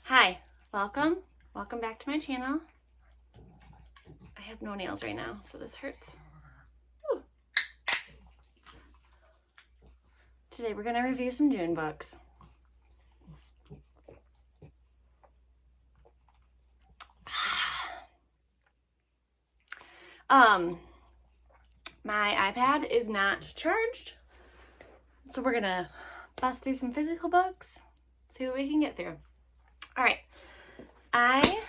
Hi, welcome back to my channel. I have no nails right now, so this hurts. Ooh. Today we're gonna review some June books. My iPad is not charged, so we're gonna bust through some physical books, see what we can get through. All right, I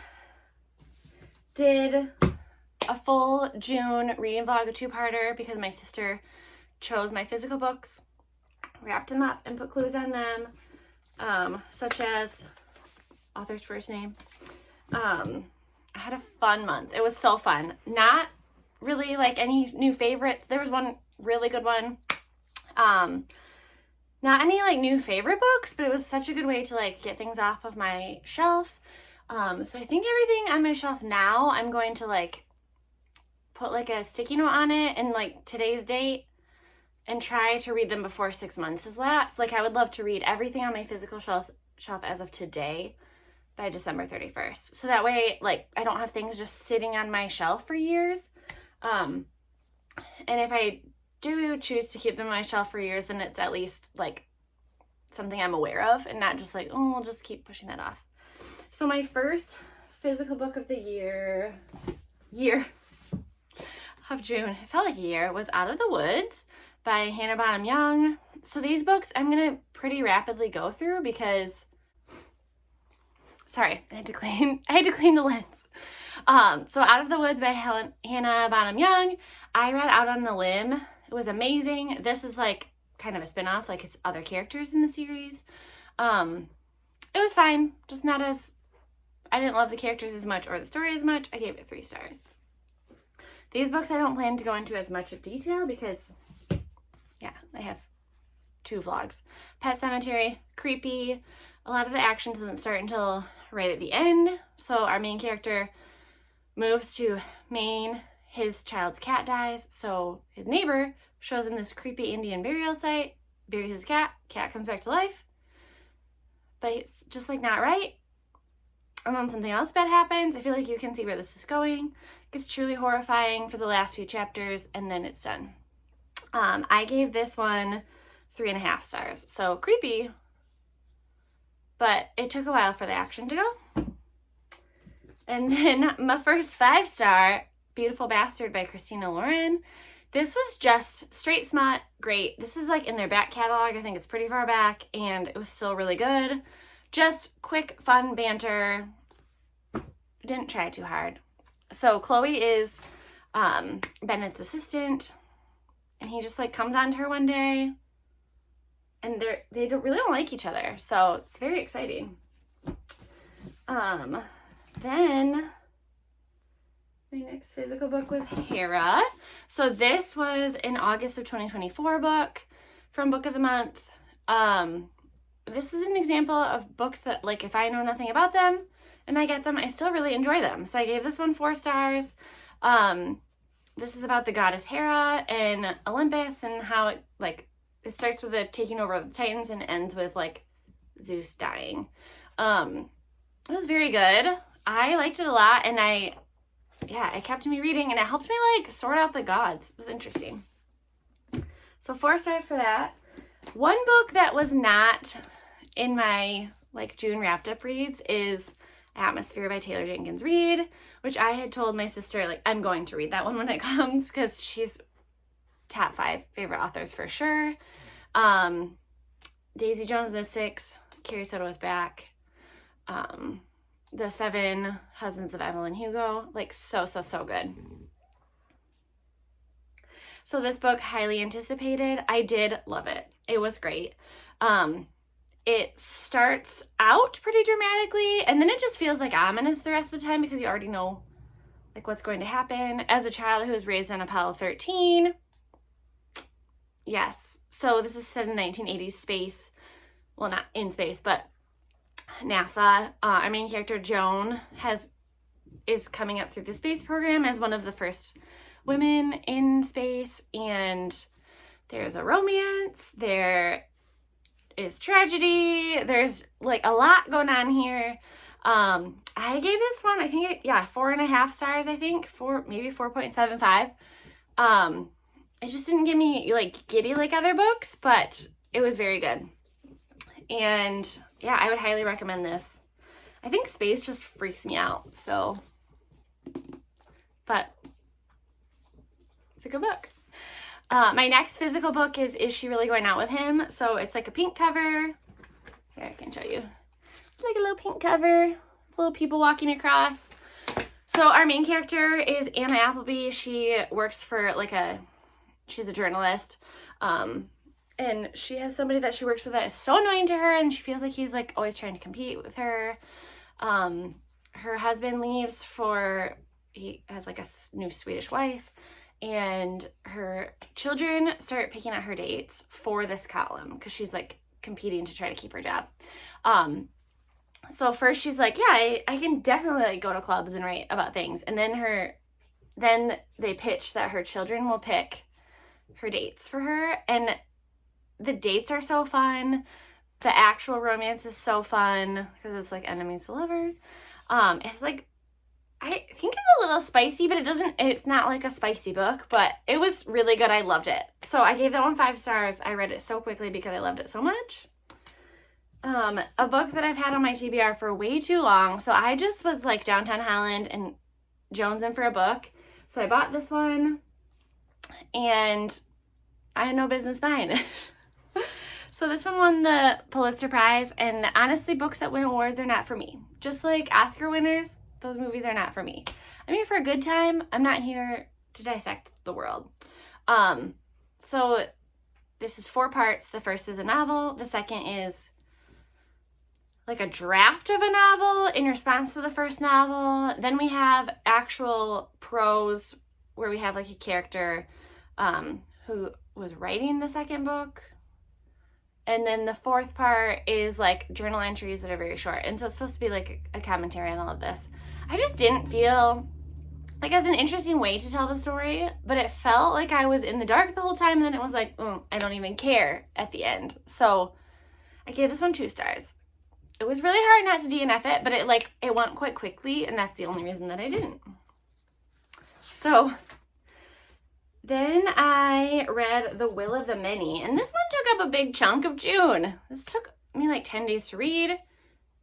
did a full June reading vlog, a two-parter, because my sister chose my physical books, wrapped them up, and put clues on them, such as author's first name. I had a fun month. It was so fun. Not really like any new favorites. There was one really good one. Not any like new favorite books, but it was such a good way to like get things off of my shelf. So I think everything on my shelf now, I'm going to like put like a sticky note on it and like today's date and try to read them before 6 months has lapsed. Like I would love to read everything on my physical shelf as of today by December 31st. So that way, like I don't have things just sitting on my shelf for years. And if I do choose to keep them on my shelf for years, then it's at least like something I'm aware of and not just like, oh, we'll just keep pushing that off. So my first physical book of the year of June, it felt like a year, was Out of the Woods by Hannah Bonham Young. So these books I'm going to pretty rapidly go through because, sorry, I had to clean the lens. So Out of the Woods by Hannah Bonham Young. I read Out on a Limb. It was amazing. This is like kind of a spin-off, like it's other characters in the series. It was fine, just not as, I didn't love the characters as much or the story as much. I gave it 3 stars. These books I don't plan to go into as much of detail because, yeah, I have 2 vlogs. Pet Cemetery, creepy. A lot of the action doesn't start until right at the end. So our main character moves to Maine. His child's cat dies, so his neighbor shows him this creepy Indian burial site, buries his cat comes back to life, but it's just like not right. And then something else bad happens. I feel like you can see where this is going. It gets truly horrifying for the last few chapters, and then it's done. I gave this one 3.5 stars. So creepy, but it took a while for the action to go. And then my first 5-star, Beautiful Bastard by Christina Lauren. This was just straight smut, great. This is like in their back catalog. I think it's pretty far back, and it was still really good. Just quick, fun banter. Didn't try too hard. So Chloe is Bennett's assistant, and he just like comes on to her one day, and they really don't like each other. So it's very exciting. Then my next physical book was Hera. So this was an August of 2024 book from Book of the Month. This is an example of books that, like, if I know nothing about them and I get them, I still really enjoy them. So I gave this one 4 stars. This is about the goddess Hera and Olympus and how it starts with the taking over of the Titans and ends with, like, Zeus dying. It was very good. I liked it a lot, and it kept me reading, and it helped me, like, sort out the gods. It was interesting. So 4 stars for that. One book that was not in my, like, June wrapped up reads is Atmosphere by Taylor Jenkins Reid, which I had told my sister, like, I'm going to read that one when it comes because she's top 5 favorite authors for sure. Daisy Jones and the Six, Carrie Soto is back. The 7 Husbands of Evelyn Hugo, like so good. So this book, highly anticipated. I did love it. It was great. It starts out pretty dramatically, and then it just feels like ominous the rest of the time because you already know like what's going to happen. As a child who was raised on Apollo 13, yes. So this is set in 1980s space. Well, not in space, but NASA. Our main character Joan is coming up through the space program as one of the first women in space, and there's a romance, there is tragedy, there's like a lot going on here. I gave this one, I think, 4.5 stars, I think, maybe 4.75. It just didn't get me like giddy like other books, but it was very good. And yeah, I would highly recommend this. I think space just freaks me out, so, but it's a good book. My next physical book is She Really Going Out With Him? So it's like a pink cover. Here, I can show you. It's like a little pink cover, little people walking across. So our main character is Anna Appleby. She works for she's a journalist. And she has somebody that she works with that is so annoying to her, and she feels like he's like always trying to compete with her. Her husband leaves he has like a new Swedish wife, and her children start picking at her dates for this column because she's like competing to try to keep her job. So first she's like, yeah, I can definitely like go to clubs and write about things. And then they pitch that her children will pick her dates for her. And the dates are so fun. The actual romance is so fun because it's like enemies to lovers. It's like, I think it's a little spicy, but it's not like a spicy book, but it was really good. I loved it. So I gave that one 5 stars. I read it so quickly because I loved it so much. A book that I've had on my TBR for way too long. So I just was like downtown Holland and jonesing for a book. So I bought this one and I had no business buying it. So this one won the Pulitzer Prize, and honestly, books that win awards are not for me. Just like Oscar winners, those movies are not for me. I'm here for a good time. I'm not here to dissect the world. So this is 4 parts. The first is a novel. The second is like a draft of a novel in response to the first novel. Then we have actual prose where we have like a character who was writing the second book. And then the 4th part is like journal entries that are very short. And so it's supposed to be like a commentary on all of this. I just didn't feel like it was an interesting way to tell the story, but it felt like I was in the dark the whole time. And then it was like, I don't even care at the end. So I gave this one 2 stars. It was really hard not to DNF it, but it went quite quickly. And that's the only reason that I didn't. So then I read The Will of the Many, and this one took up a big chunk of June. This took me like 10 days to read.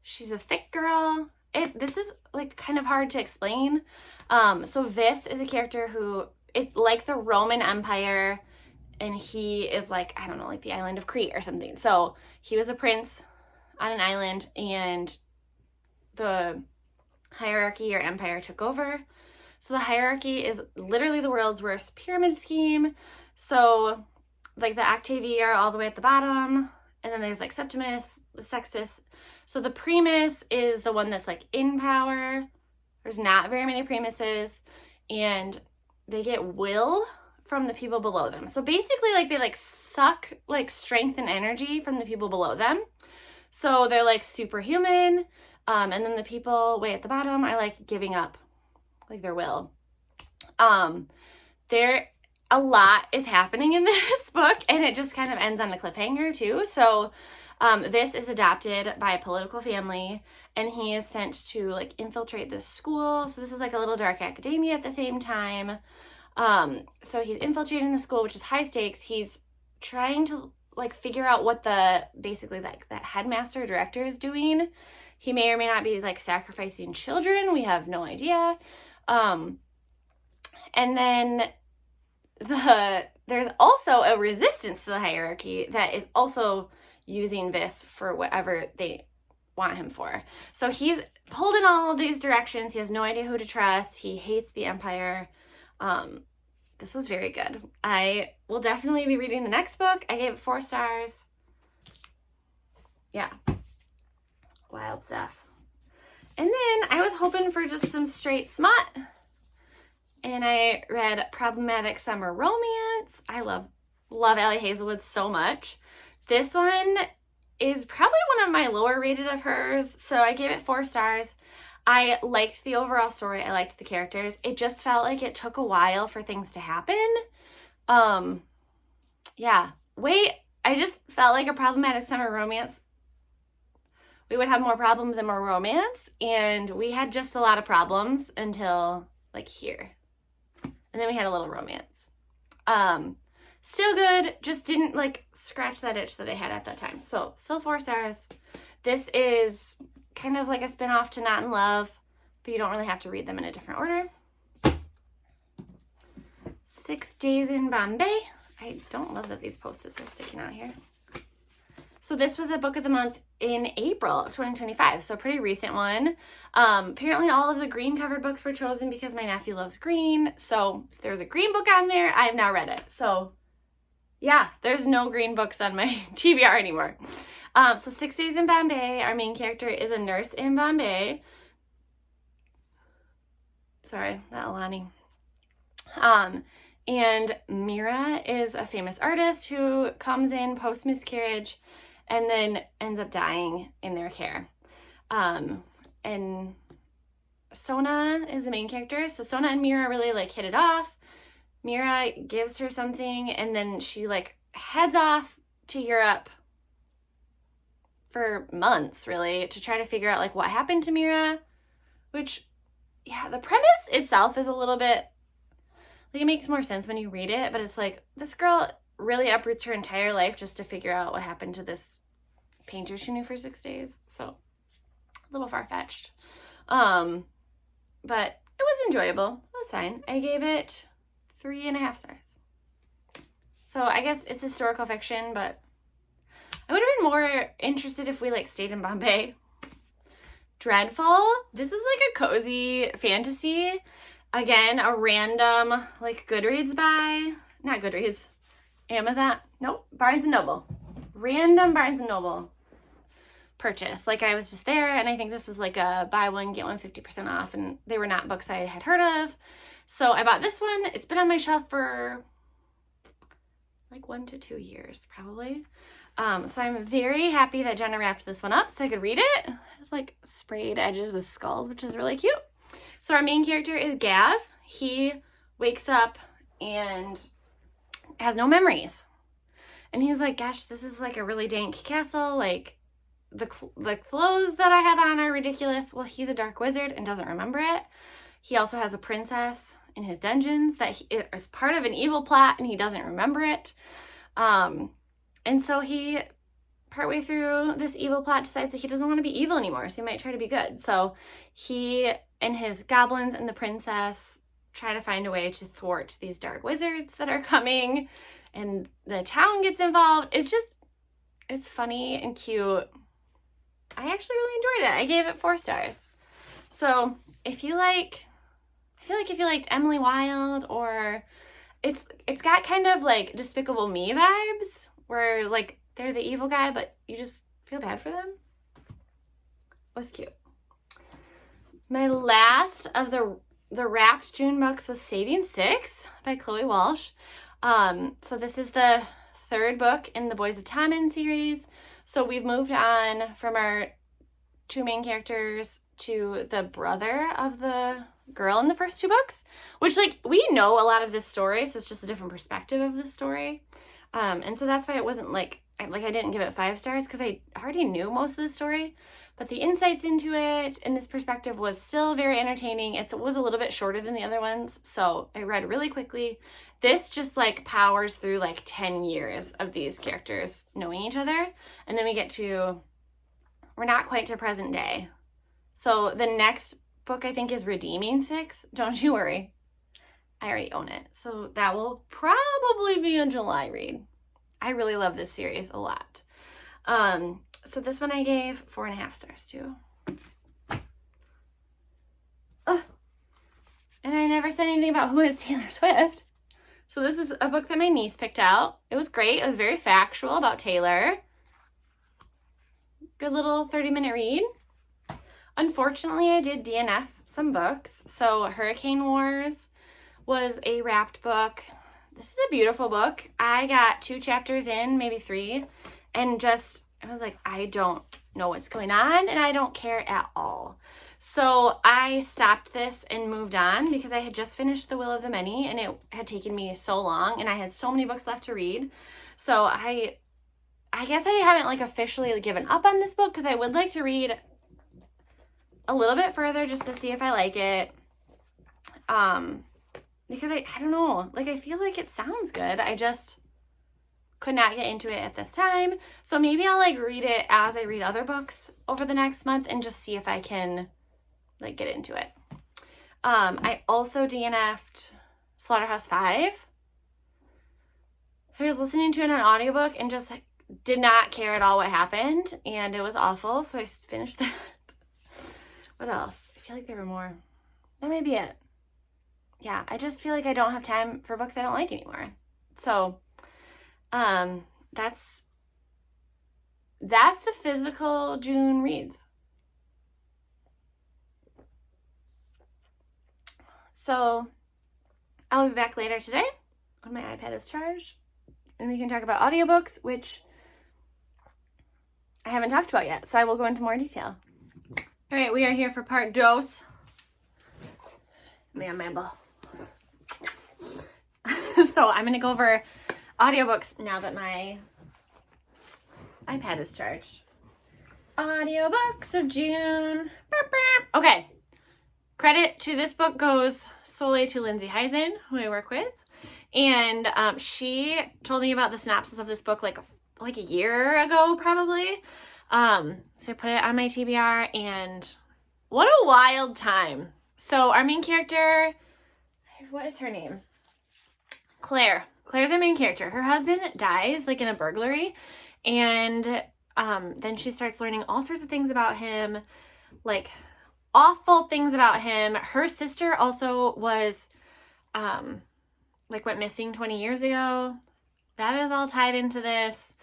She's a thick girl. This is like kind of hard to explain. So Vis is a character who, it's like the Roman Empire, and he is like, I don't know, like the island of Crete or something. So he was a prince on an island, and the hierarchy or empire took over. So the hierarchy is literally the world's worst pyramid scheme. So like the Octavii are all the way at the bottom. And then there's like Septimus, the Sextus. So the Primus is the one that's like in power. There's not very many Primuses. And they get will from the people below them. So basically like they like suck like strength and energy from the people below them. So they're like superhuman. And then the people way at the bottom are like giving up like their will. There a lot is happening in this book, and it just kind of ends on a cliffhanger too. So this is adopted by a political family, and he is sent to like infiltrate this school. So this is like a little dark academia at the same time. So he's infiltrating the school, which is high stakes. He's trying to like figure out what basically like the headmaster director is doing. He may or may not be like sacrificing children. We have no idea. And then there's also a resistance to the hierarchy that is also using Vis for whatever they want him for. So he's pulled in all of these directions. He has no idea who to trust. He hates the empire. This was very good. I will definitely be reading the next book. I gave it 4 stars. Yeah. Wild stuff. And then I was hoping for just some straight smut. And I read Problematic Summer Romance. I love Allie Hazelwood so much. This one is probably one of my lower rated of hers. So I gave it 4 stars. I liked the overall story. I liked the characters. It just felt like it took a while for things to happen. I just felt like a Problematic Summer Romance we would have more problems and more romance, and we had just a lot of problems until like here. And then we had a little romance. Still good, just didn't like scratch that itch that I had at that time. So still 4 stars. This is kind of like a spin-off to Not in Love, but you don't really have to read them in a different order. 6 Days in Bombay. I don't love that these Post-its are sticking out here. So this was a book of the month in April of 2025, so a pretty recent one. Apparently all of the green covered books were chosen because my nephew loves green. So if there's a green book on there, I have now read it. So yeah, there's no green books on my TBR anymore. So 6 Days in Bombay, our main character is a nurse in Bombay. Sorry, not Alani. And Mira is a famous artist who comes in post miscarriage and then ends up dying in their care. And Sona is the main character. So Sona and Mira really like hit it off. Mira gives her something and then she like heads off to Europe for months really to try to figure out like what happened to Mira, which yeah, the premise itself is a little bit like it makes more sense when you read it, but it's like this girl really uproots her entire life just to figure out what happened to this painter she knew for 6 days. So a little far-fetched. But it was enjoyable. It was fine. I gave it 3.5 stars. So I guess it's historical fiction, but I would have been more interested if we like stayed in Bombay. Dreadful. This is like a cozy fantasy. Again, a random like Goodreads buy. Not Goodreads. Amazon. Nope. Barnes & Noble. Random Barnes & Noble purchase. Like I was just there and I think this was like a buy one, get one 50% off and they were not books I had heard of. So I bought this one. It's been on my shelf for like 1 to 2 years probably. So I'm very happy that Jenna wrapped this one up so I could read it. It's like sprayed edges with skulls, which is really cute. So our main character is Gav. He wakes up and has no memories. And he's like, gosh, this is like a really dank castle. Like the clothes that I have on are ridiculous. Well, he's a dark wizard and doesn't remember it. He also has a princess in his dungeons that is part of an evil plot and he doesn't remember it. And so he, partway through this evil plot, decides that he doesn't want to be evil anymore. So he might try to be good. So he and his goblins and the princess try to find a way to thwart these dark wizards that are coming. And the town gets involved. It's funny and cute. I actually really enjoyed it. I gave it 4 stars. So if you like, I feel like if you liked Emily Wilde or it's got kind of like Despicable Me vibes where like they're the evil guy, but you just feel bad for them. It was cute. My last of the wrapped June books was Saving Six by Chloe Walsh. So this is the 3rd book in the Boys of Tommen series. So we've moved on from our 2 main characters to the brother of the girl in the first 2 books, which like we know a lot of this story, so it's just a different perspective of the story. And so that's why it wasn't like I didn't give it 5 stars because I already knew most of the story, but the insights into it and this perspective was still very entertaining. It was a little bit shorter than the other ones, so I read really quickly. This just like powers through like 10 years of these characters knowing each other, and then we're not quite to present day. So the next book I think is Redeeming Six. Don't you worry. I already own it. So that will probably be a July read. I really love this series a lot. So this one I gave 4.5 stars too. And I never said anything about who is Taylor Swift. So this is a book that my niece picked out. It was great. It was very factual about Taylor. Good little 30-minute read. Unfortunately, I did DNF some books. So Hurricane Wars was a wrapped book. This is a beautiful book. I got 2 chapters in, maybe 3, and I was like, I don't know what's going on, and I don't care at all. So I stopped this and moved on because I had just finished The Will of the Many, and it had taken me so long, and I had so many books left to read. So I I guess I haven't like officially given up on this book because I would like to read a little bit further just to see if I like it. Because I don't know, like I feel like it sounds good. I just could not get into it at this time. So maybe I'll like read it as I read other books over the next month and just see if I can like get into it. I also DNF'd Slaughterhouse-5. I was listening to it on an audiobook and just did not care at all what happened, and it was awful, so I finished that. What else? I feel like there were more. That may be it. Yeah, I just feel like I don't have time for books I don't like anymore. So, that's the physical June reads. So, I'll be back later today when my iPad is charged, and we can talk about audiobooks, which I haven't talked about yet, so I will go into more detail. All right, we are here for part dos. Man, mambo. So I'm going to go over audiobooks now that my iPad is charged. Audiobooks of June. Okay. Credit to this book goes solely to Lindsay Heisen, who I work with. And she told me about the synopsis of this book like a year ago, probably. So I put it on my TBR, and what a wild time. So our main character, what is her name? Claire. Claire's our main character. Her husband dies like in a burglary, and then she starts learning all sorts of things about him, like awful things about him. Her sister also was like went missing 20 years ago. That is all tied into this.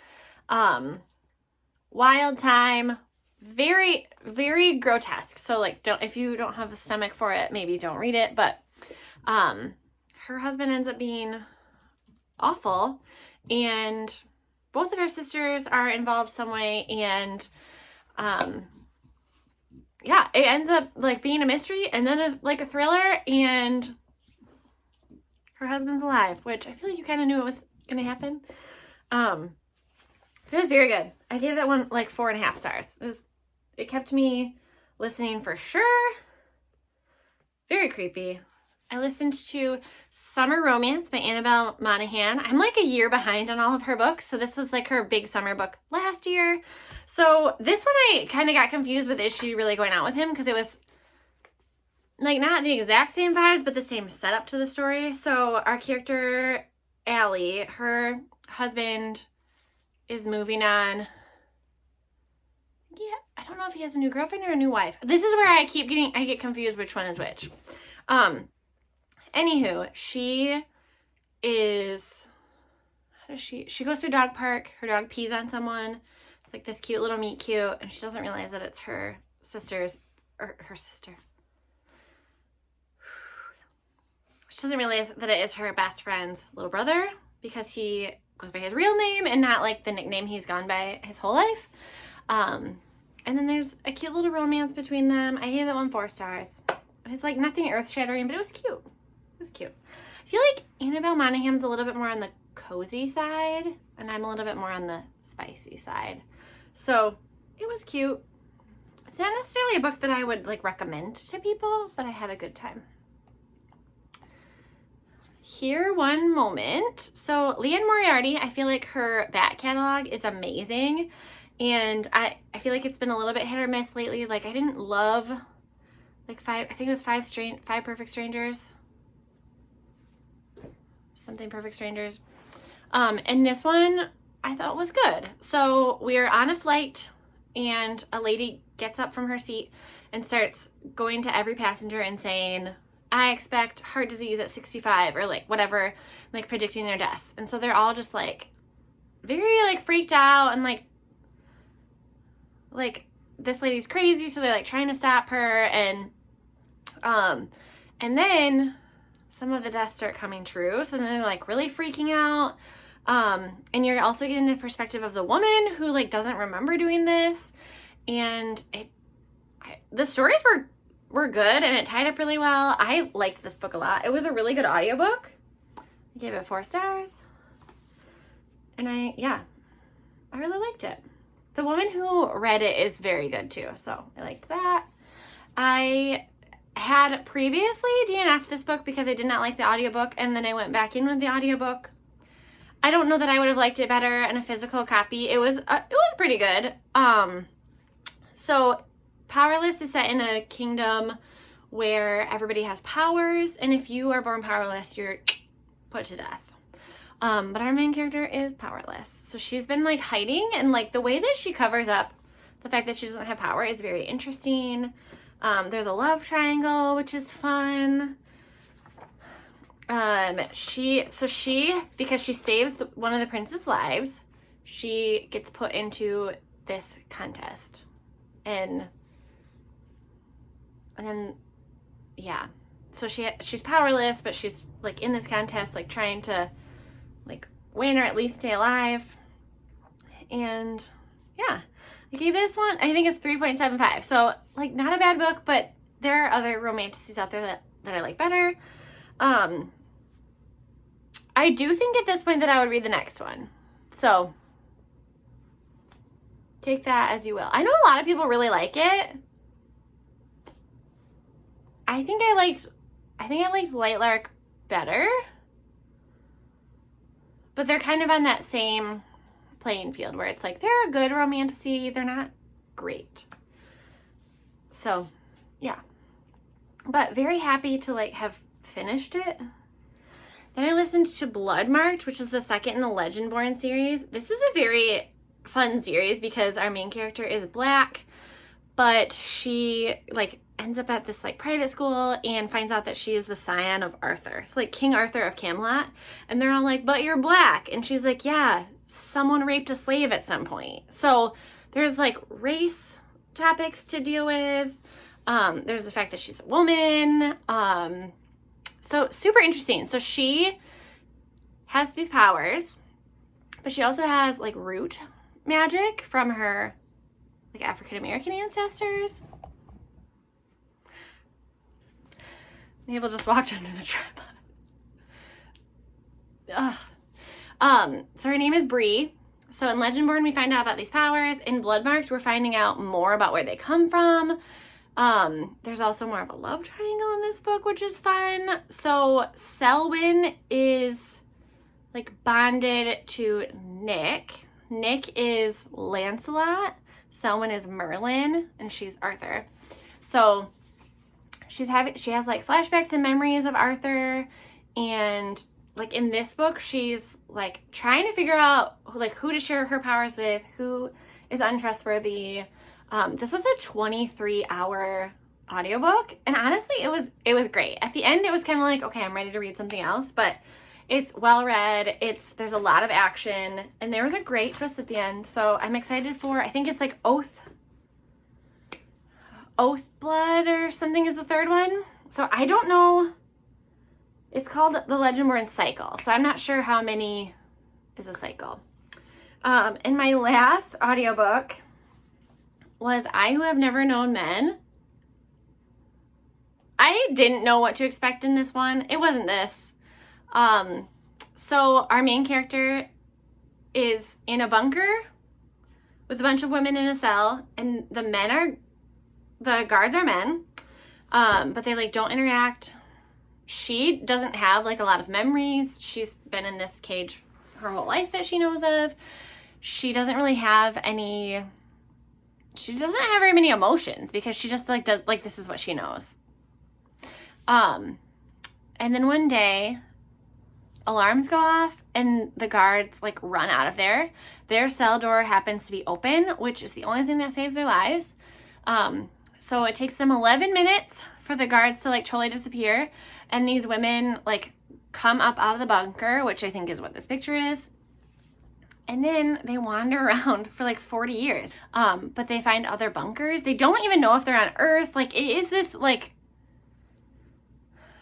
Wild time. Very, very grotesque. So like if you don't have a stomach for it, maybe don't read it. But her husband ends up being awful, and both of her sisters are involved some way, and yeah, it ends up like being a mystery and then like a thriller, and her husband's alive, which I feel like you kind of knew it was gonna happen. It was very good. I gave that one like 4.5 stars. It kept me listening for sure. Very creepy. I listened to Summer Romance by Annabelle Monaghan. I'm like a year behind on all of her books, so this was like her big summer book last year. So this one I kind of got confused with, is she really going out with him? Because it was like not the exact same vibes, but the same setup to the story. So our character, Allie, her husband is moving on. Yeah, I don't know if he has a new girlfriend or a new wife. This is where I get confused which one is which. Anywho, she goes to a dog park. Her dog pees on someone. It's like this cute little meet cute, and she doesn't realize that it's her sister. She doesn't realize that it is her best friend's little brother, because he goes by his real name and not like the nickname he's gone by his whole life. And then there's a cute little romance between them. I gave that one 4 stars. It's like nothing earth-shattering, but it was cute. It was cute. I feel like Annabelle Monaghan's a little bit more on the cozy side, and I'm a little bit more on the spicy side. So it was cute. It's not necessarily a book that I would like recommend to people, but I had a good time. Here, one moment. So Leanne Moriarty, I feel like her back catalog is amazing. And I feel like it's been a little bit hit or miss lately. Like I didn't love like five Perfect Strangers. Something Perfect Strangers. And this one I thought was good. So we're on a flight, and a lady gets up from her seat and starts going to every passenger and saying, I expect heart disease at 65, or like whatever, like predicting their deaths. And so they're all just like very like freaked out, and like this lady's crazy, so they're like trying to stop her, and then some of the deaths start coming true, so then they're like really freaking out. And you're also getting the perspective of the woman who like doesn't remember doing this, and the stories were good, and it tied up really well. I liked this book a lot. It was a really good audiobook. I gave it 4 stars. And I really liked it. The woman who read it is very good too, so I liked that. I had previously DNF'd this book because I did not like the audiobook, and then I went back in with the audiobook. I don't know that I would have liked it better in a physical copy. It was pretty good. So Powerless is set in a kingdom where everybody has powers, and if you are born powerless, you're put to death. But our main character is powerless. So she's been like hiding, and like the way that she covers up the fact that she doesn't have power is very interesting. There's a love triangle, which is fun. Because she saves one of the prince's lives, she gets put into this contest. And then, yeah. So she's powerless, but she's like in this contest, like trying to like win or at least stay alive. And yeah, I gave this one, I think it's 3.75. So like not a bad book, but there are other romanticies out there that I like better. I do think at this point that I would read the next one. So take that as you will. I know a lot of people really like it. I think I liked Light Lark better. But they're kind of on that same playing field where it's like they're a good romantasy, they're not great. So, yeah. But very happy to like have finished it. Then I listened to Bloodmarked, which is the second in the Legendborn series. This is a very fun series because our main character is Black, but she like ends up at this like private school and finds out that she is the scion of Arthur. So like King Arthur of Camelot. And they're all like, but you're Black. And she's like, yeah, someone raped a slave at some point. So there's like race topics to deal with. There's the fact that she's a woman. So super interesting. So she has these powers, but she also has like root magic from her like African-American ancestors. Mabel just walked under the tripod. So her name is Bree. So in Legendborn, we find out about these powers. In Bloodmarked, we're finding out more about where they come from. There's also more of a love triangle in this book, which is fun. So Selwyn is like bonded to Nick. Nick is Lancelot. Selwyn is Merlin, and she's Arthur. So she has like flashbacks and memories of Arthur, and like in this book, she's like trying to figure out like who to share her powers with, who is untrustworthy. This was a 23-hour audiobook, and honestly, it was great. At the end, it was kind of like, okay, I'm ready to read something else, but it's well read. There's a lot of action, and there was a great twist at the end. So I'm excited for. I think it's like Oath Blood or something is the third one. So I don't know. It's called the Legendborn Cycle. So I'm not sure how many is a cycle. And my last audiobook was I Who Have Never Known Men. I didn't know what to expect in this one. It wasn't this. So our main character is in a bunker with a bunch of women in a cell, and the guards are men, but they like don't interact. She doesn't have like a lot of memories. She's been in this cage her whole life that she knows of. She doesn't really have any, she doesn't have very many emotions because she just like does, like this is what she knows. And then one day alarms go off and the guards like run out of there. Their cell door happens to be open, which is the only thing that saves their lives. So it takes them 11 minutes for the guards to like totally disappear. And these women like come up out of the bunker, which I think is what this picture is. And then they wander around for like 40 years. But they find other bunkers. They don't even know if they're on Earth. Like it is this like,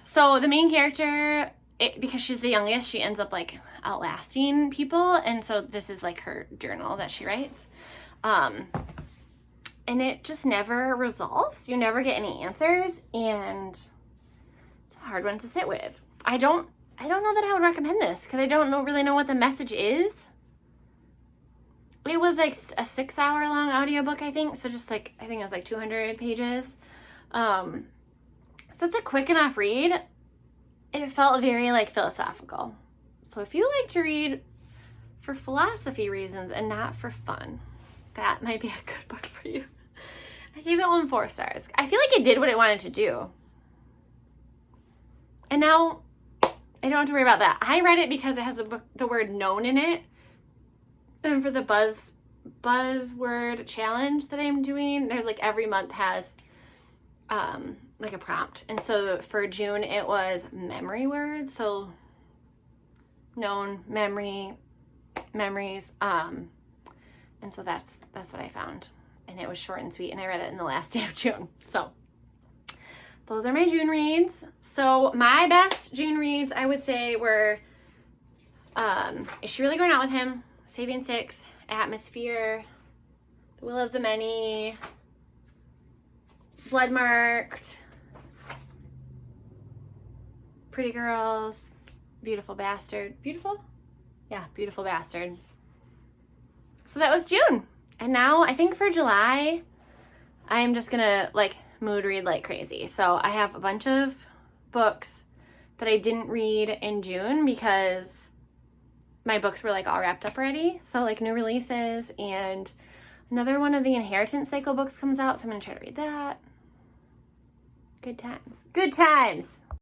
so the main character, because she's the youngest, she ends up like outlasting people. And so this is like her journal that she writes. And it just never resolves. You never get any answers, and it's a hard one to sit with. I don't know that I would recommend this because I don't really know what the message is. it was like a 6-hour long audiobook, I think. So just like, I think it was like 200 pages. So it's a quick enough read. It felt very like philosophical. So if you like to read for philosophy reasons and not for fun, that might be a good book for you. I gave that one 4 stars. I feel like it did what it wanted to do. And now I don't have to worry about that. I read it because it has the word known in it. And for the buzzword challenge that I'm doing, there's like every month has like a prompt. And so for June, it was memory words. So known, memories. And so that's what I found. And it was short and sweet, and I read it in the last day of June. So those are my June reads. So my best June reads, I would say, were Is She Really Going Out With Him? Saving Six, Atmosphere, The Will of the Many, Blood Marked, Pretty Girls, Beautiful Bastard. Beautiful? Yeah, Beautiful Bastard. So that was June. And now I think for July, I'm just gonna like mood read like crazy. So I have a bunch of books that I didn't read in June because my books were like all wrapped up already. So like new releases, and another one of the Inheritance Cycle books comes out. So I'm gonna try to read that. Good times. Good times.